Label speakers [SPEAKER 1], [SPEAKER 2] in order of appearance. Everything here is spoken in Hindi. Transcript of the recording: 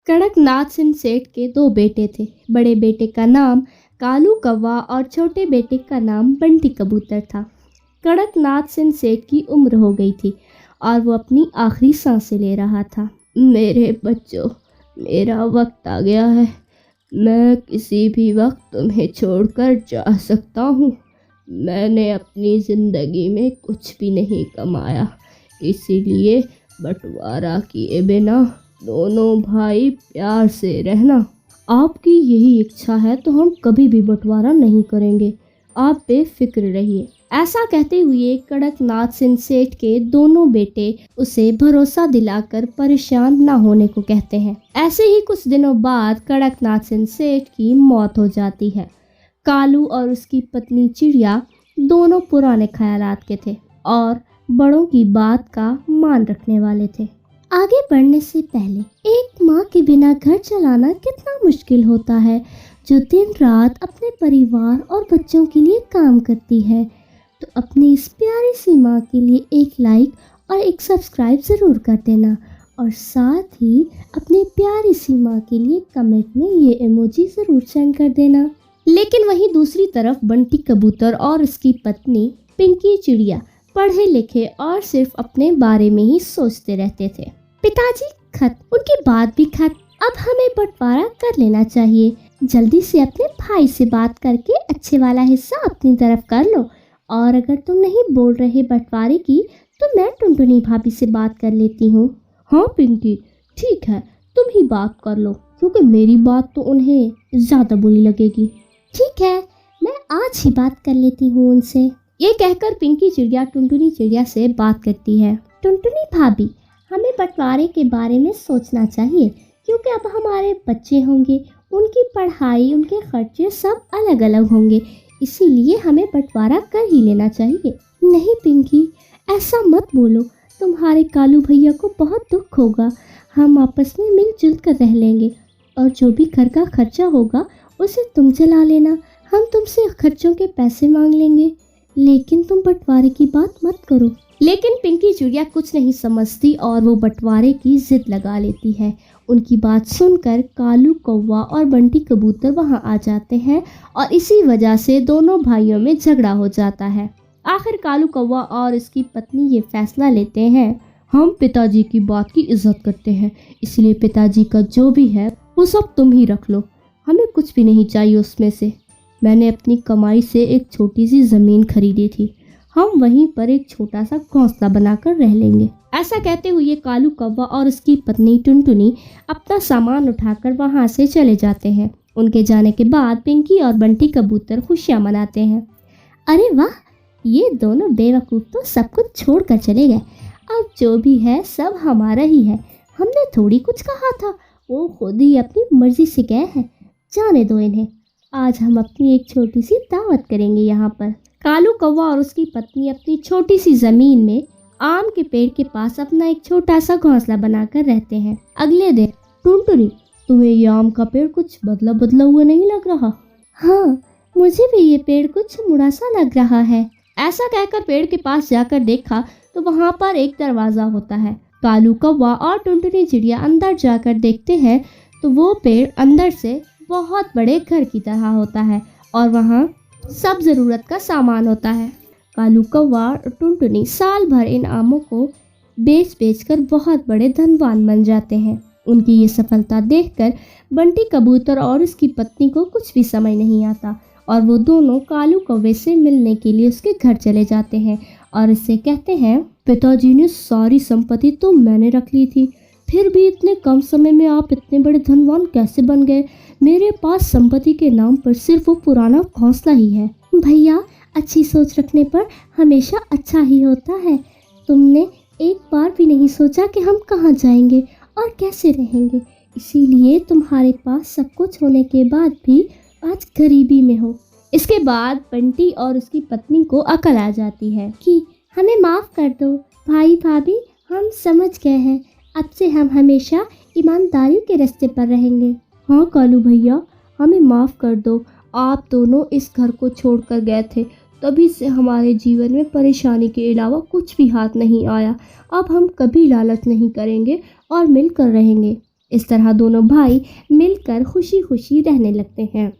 [SPEAKER 1] कड़कनाथ सिंह सेठ के दो बेटे थे। बड़े बेटे का नाम कालू कौवा और छोटे बेटे का नाम बंटी कबूतर था। कड़कनाथ सिंह सेठ की उम्र हो गई थी और वो अपनी आखिरी सांसें ले रहा था। मेरे बच्चों, मेरा वक्त आ गया है। मैं किसी भी वक्त तुम्हें छोड़कर जा सकता हूँ। मैंने अपनी ज़िंदगी में कुछ भी नहीं कमाया, इसीलिए बंटवारा किए बिना दोनों भाई प्यार से रहना। आपकी यही इच्छा है तो हम कभी भी बंटवारा नहीं करेंगे, आप बेफिक्र रहिए। ऐसा कहते हुए कड़कनाथ सिंह सेठ के दोनों बेटे उसे भरोसा दिलाकर परेशान न होने को कहते हैं। ऐसे ही कुछ दिनों बाद कड़कनाथ सिंह सेठ की मौत हो जाती है। कालू और उसकी पत्नी चिड़िया दोनों पुराने ख्यालात के थे और बड़ों की बात का मान रखने वाले थे। आगे बढ़ने से पहले, एक माँ के बिना घर चलाना कितना मुश्किल होता है, जो दिन रात अपने परिवार और बच्चों के लिए काम करती है। तो अपनी इस प्यारी सी माँ के लिए एक लाइक और एक सब्सक्राइब ज़रूर कर देना और साथ ही अपनी प्यारी सी माँ के लिए कमेंट में ये इमोजी ज़रूर सेंड कर देना। लेकिन वहीं दूसरी तरफ बंटी कबूतर और उसकी पत्नी पिंकी चिड़िया पढ़े लिखे और सिर्फ अपने बारे में ही सोचते रहते थे। पिताजी खत, उनकी बात भी खत। अब हमें बंटवारा कर लेना चाहिए। जल्दी से अपने भाई से बात करके अच्छे वाला हिस्सा अपनी तरफ कर लो। और अगर तुम नहीं बोल रहे बंटवारे की, तो मैं टुनटुनी भाभी से बात कर लेती हूँ। हाँ पिंकी, ठीक है, तुम ही बात कर लो, क्योंकि मेरी बात तो उन्हें ज़्यादा बुरी लगेगी। ठीक है, मैं आज ही बात कर लेती हूँ उनसे। ये कहकर पिंकी चिड़िया टुनटुनी चिड़िया से बात करती है। टुनटुनी भाभी, हमें बंटवारे के बारे में सोचना चाहिए, क्योंकि अब हमारे बच्चे होंगे, उनकी पढ़ाई, उनके खर्चे सब अलग अलग होंगे, इसीलिए हमें बंटवारा कर ही लेना चाहिए। नहीं पिंकी, ऐसा मत बोलो, तुम्हारे कालू भैया को बहुत दुख होगा। हम आपस में मिलजुल कर रह लेंगे और जो भी घर का खर्चा होगा उसे तुम चला लेना, हम तुमसे खर्चों के पैसे मांग लेंगे, लेकिन तुम बंटवारे की बात मत करो। लेकिन पिंकी चिड़िया कुछ नहीं समझती और वो बंटवारे की जिद लगा लेती है। उनकी बात सुनकर कालू कौवा और बंटी कबूतर वहां आ जाते हैं और इसी वजह से दोनों भाइयों में झगड़ा हो जाता है। आखिर कालू कौवा और उसकी पत्नी ये फैसला लेते हैं, हम पिताजी की बात की इज्जत करते हैं, इसलिए पिताजी का जो भी है वो सब तुम ही रख लो, हमें कुछ भी नहीं चाहिए उसमें से। मैंने अपनी कमाई से एक छोटी सी ज़मीन खरीदी थी, हम वहीं पर एक छोटा सा घोंसला बनाकर रह लेंगे। ऐसा कहते हुए कालू कौवा और उसकी पत्नी टुनटुनी अपना सामान उठाकर वहां से चले जाते हैं। उनके जाने के बाद पिंकी और बंटी कबूतर खुशियां मनाते हैं। अरे वाह, ये दोनों बेवकूफ़ तो सब कुछ छोड़ कर चले गए। अब जो भी है सब हमारा ही है, हमने थोड़ी कुछ कहा था, वो खुद ही अपनी मर्जी से गए हैं। जाने दो इन्हें, आज हम अपनी एक छोटी सी दावत करेंगे यहाँ पर। कालू कौवा और उसकी पत्नी अपनी छोटी सी ज़मीन में आम के पेड़ के पास अपना एक छोटा सा घोंसला बनाकर रहते हैं। अगले दिन, टुनटुनी, तुम्हें ये आम का पेड़ कुछ बदला बदला हुआ नहीं लग रहा? हाँ, मुझे भी ये पेड़ कुछ मुड़ा सा लग रहा है। ऐसा कहकर पेड़ के पास जाकर देखा तो वहाँ पर एक दरवाज़ा होता है। कालू कौवा और टुनटुनी चिड़िया अंदर जाकर देखते हैं तो वो पेड़ अंदर से बहुत बड़े घर की तरह होता है और वहाँ सब ज़रूरत का सामान होता है। कालू कौवा और टुनटुनी साल भर इन आमों को बेच कर बहुत बड़े धनवान बन जाते हैं। उनकी ये सफलता देखकर बंटी कबूतर और उसकी पत्नी को कुछ भी समझ नहीं आता और वो दोनों कालू कौवे से मिलने के लिए उसके घर चले जाते हैं और इससे कहते हैं, पिताजी ने सारी संपत्ति तो मैंने रख ली थी, फिर भी इतने कम समय में आप इतने बड़े धनवान कैसे बन गए? मेरे पास संपत्ति के नाम पर सिर्फ वो पुराना घोंसला ही है। भैया, अच्छी सोच रखने पर हमेशा अच्छा ही होता है। तुमने एक बार भी नहीं सोचा कि हम कहाँ जाएंगे और कैसे रहेंगे, इसीलिए तुम्हारे पास सब कुछ होने के बाद भी आज गरीबी में हो। इसके बाद बंटी और उसकी पत्नी को अकल आ जाती है कि हमें माफ़ कर दो भाई भाभी, हम समझ गए हैं, अब से हम हमेशा ईमानदारी के रास्ते पर रहेंगे। हाँ कालू भैया, हमें माफ़ कर दो, आप दोनों इस घर को छोड़कर गए थे, तभी से हमारे जीवन में परेशानी के अलावा कुछ भी हाथ नहीं आया। अब हम कभी लालच नहीं करेंगे और मिलकर रहेंगे। इस तरह दोनों भाई मिलकर खुशी खुशी रहने लगते हैं।